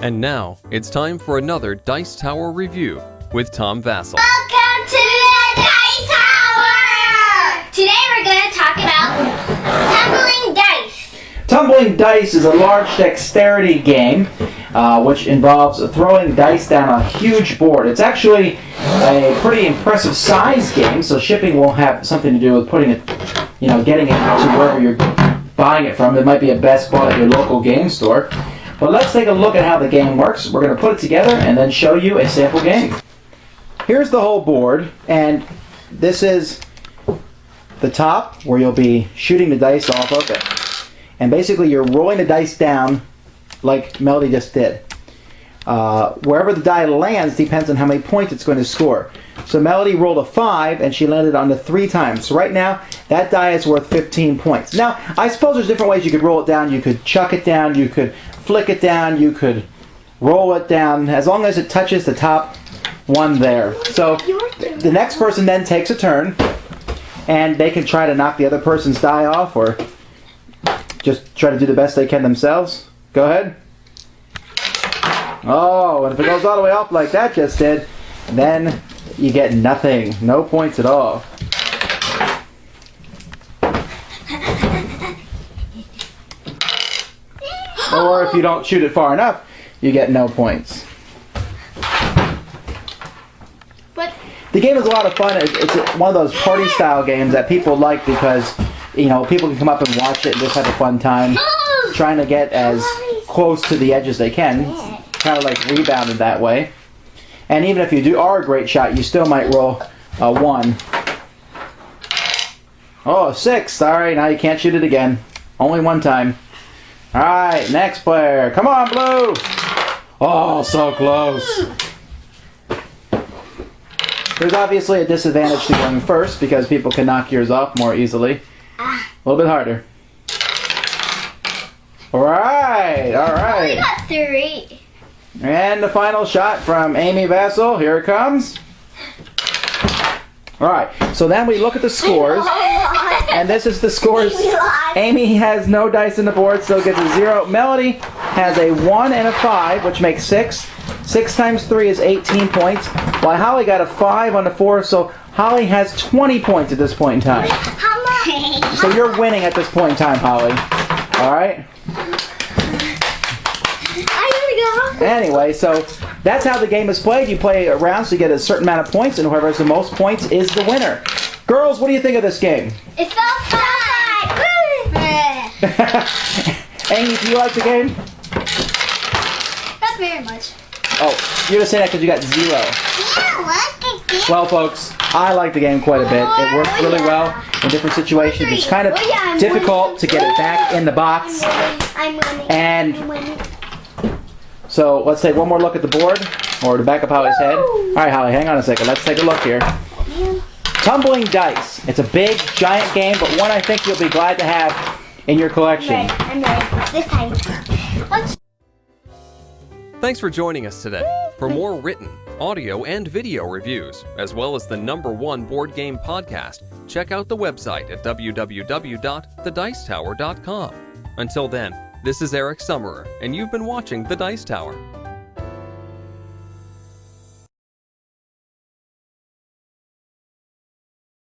And now, it's time for another Dice Tower review with Tom Vasel. Welcome to the Dice Tower! Today we're going to talk about Tumbling Dice. Tumbling Dice is a large dexterity game which involves throwing dice down a huge board. It's actually a pretty impressive size game, so shipping will have something to do with putting it, getting it to wherever you're buying it from. It might be a Best Buy at your local game store. But let's take a look at how the game works. We're going to put it together and then show you a sample game. Here's the whole board, and this is the top where you'll be shooting the dice off of it. And basically you're rolling the dice down like Melody just did. Wherever the die lands depends on how many points it's going to score. So Melody rolled a 5 and she landed on the 3 times. So right now that die is worth 15 points. Now I suppose there's different ways you could roll it down. You could chuck it down, you could flick it down, you could roll it down, as long as it touches the top one there. So the next person then takes a turn, and they can try to knock the other person's die off, or just try to do the best they can themselves. Go ahead. Oh, and if it goes all the way off like that just did, then you get nothing. No points at all. Or if you don't shoot it far enough, you get no points. But the game is a lot of fun. It's one of those party-style games that people like because, people can come up and watch it and just have a fun time trying to get as close to the edge as they can. Kind of like rebounded that way. And even if you are a great shot, you still might roll a 1. Oh, 6. Sorry, now you can't shoot it again. Only one time. Alright, next player. Come on, Blue! Oh, so close. There's obviously a disadvantage to going first because people can knock yours off more easily. A little bit harder. Alright, alright. I got 3. And the final shot from Amy Vasel. Here it comes. Alright, so then we look at the scores. And this is the scores. Amy has no dice in the board, so gets a 0. Melody has a 1 and a 5, which makes 6. 6 times 3 is 18 points. While Holly got a 5 on the 4, so Holly has 20 points at this point in time. How much? So you're winning at this point in time, Holly. Alright? Anyway, so that's how the game is played. You play around so you get a certain amount of points, and whoever has the most points is the winner. Girls, what do you think of this game? It's so fun! Amy, do you like the game? Not very much. Oh, you're just saying that because you got 0. Yeah, look at this. Well, folks, I like the game quite a bit. It works really well in different situations. It's kind of difficult to get it back in the box. I'm winning. And so let's take one more look at the board, or to back up Holly's head. All right, Holly, hang on a second. Let's take a look here. Tumbling Dice. It's a big, giant game, but one I think you'll be glad to have in your collection. I'm ready. This time. Thanks for joining us today. For more written, audio, and video reviews, as well as the #1 board game podcast, check out the website at www.thedicetower.com. Until then, this is Eric Summerer, and you've been watching The Dice Tower.